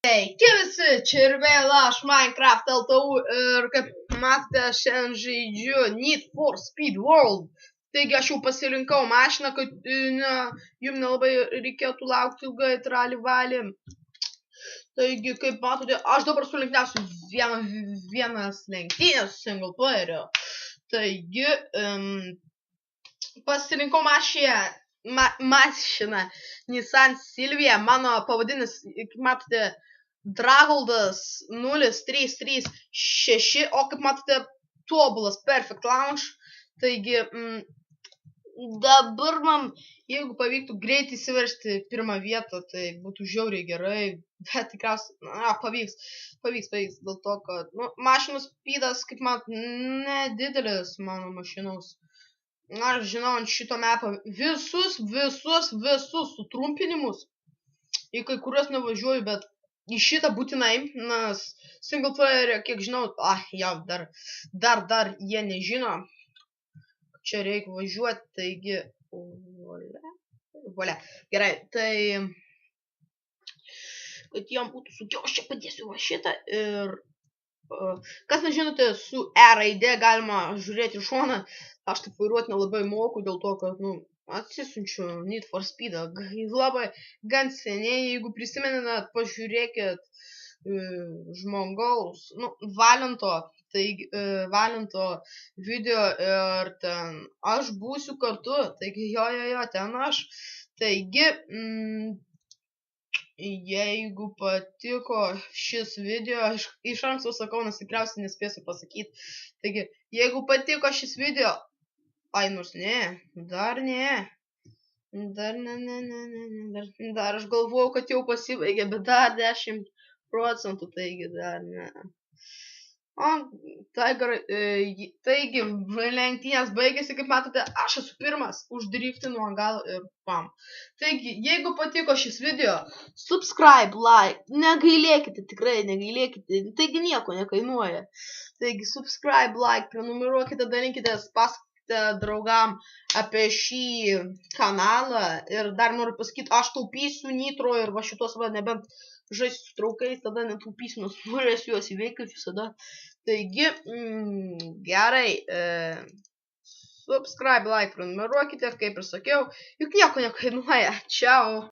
Sveiki visi, čia ir vėl aš Minecraft LTU ir kaip matote šiandien žaidžiu Need for Speed World. Taigi aš jau pasirinkau mašiną, kad jums nelabai reikėtų laukti ilgai trali valį. Taigi kaip matote, aš dabar sulenknėsiu vienas lenktynės single playerio. Taigi pasirinkau mašiną Nissan Silvia, mano pavadinis, kaip matote, Dragoldas 0336, o kaip matote, tobulas Perfect Launch. Taigi dabar man, jeigu pavyktų greitai įsiveržti pirmą vietą, tai būtų žiauriai gerai, bet tikriausiai pavyks, dėl to, kad mašinos speedas, kaip mat, nedidelis mano mašinos. Aš žinau ant šito mapą visus sutrumpinimus, į kai kuriuos nevažiuoju, bet į šitą būtinai, nes single player, kiek žinau, dar jie nežino, čia reikia važiuoti, taigi, volia, gerai, tai, kad jam būtų sunkiau, aš čia padėsiu va šitą ir, kas nežinote, su E raidė galima žiūrėti iš šoną, aš taip vairuoti nelabai moku, dėl to, kad, atsisiunčiu Need for Speedą, labai gan seniai, jeigu prisimenat, pažiūrėkit žmogaus, Valento, taigi, Valento video ir ten aš būsiu kartu, taigi jo, ten aš, taigi, jeigu patiko šis video, aš iš anksto sakau, nes tikriausiai nespėsiu pasakyti, taigi, jeigu patiko šis video, nors dar aš galvojau, kad jau pasibaigė, bet dar 10%, taigi dar ne. Taigi, lenktynės baigėsi, kaip matote, aš esu pirmas, uždriftinu ant galo ir pam. Taigi, jeigu patiko šis video, subscribe, like, negailėkite, tikrai negailėkite, taigi nieko nekainuoja. Taigi, subscribe, like, prenumeruokite, dalinkitės, pasakokite draugam apie šį kanalą ir dar noriu pasakyti, aš taupysiu nitro ir va šitos nebent žaisiu su draugais, tada netaupysiu, nes norėsiu juos įveikti visada. Taigi, gerai, subscribe, like, prenumeruokite, kaip ir sakiau, juk nieko nekainuoja. Čiau.